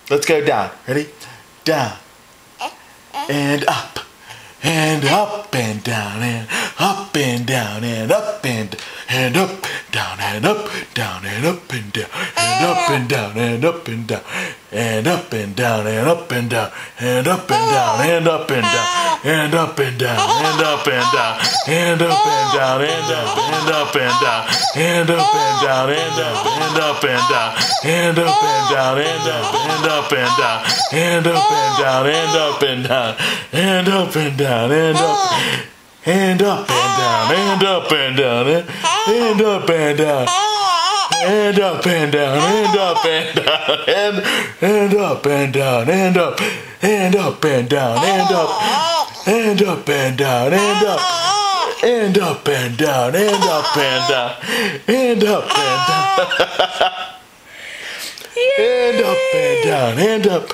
Let's go down. Ready? Down. And up. And up and down and up and down and up and up, down and up, down and up and down and up and down and up and down and up and down and up and down and up and down and up and down and up and down and up and down and up and down and up and down and up and down and up and down and up and down and up and down and up and down and up and down and up and down and up and up and down and up and down and up and down and up and down and up and down and up and down and up and up and down and up and up and down and up and up and down and up and down and up and down and up and down and up.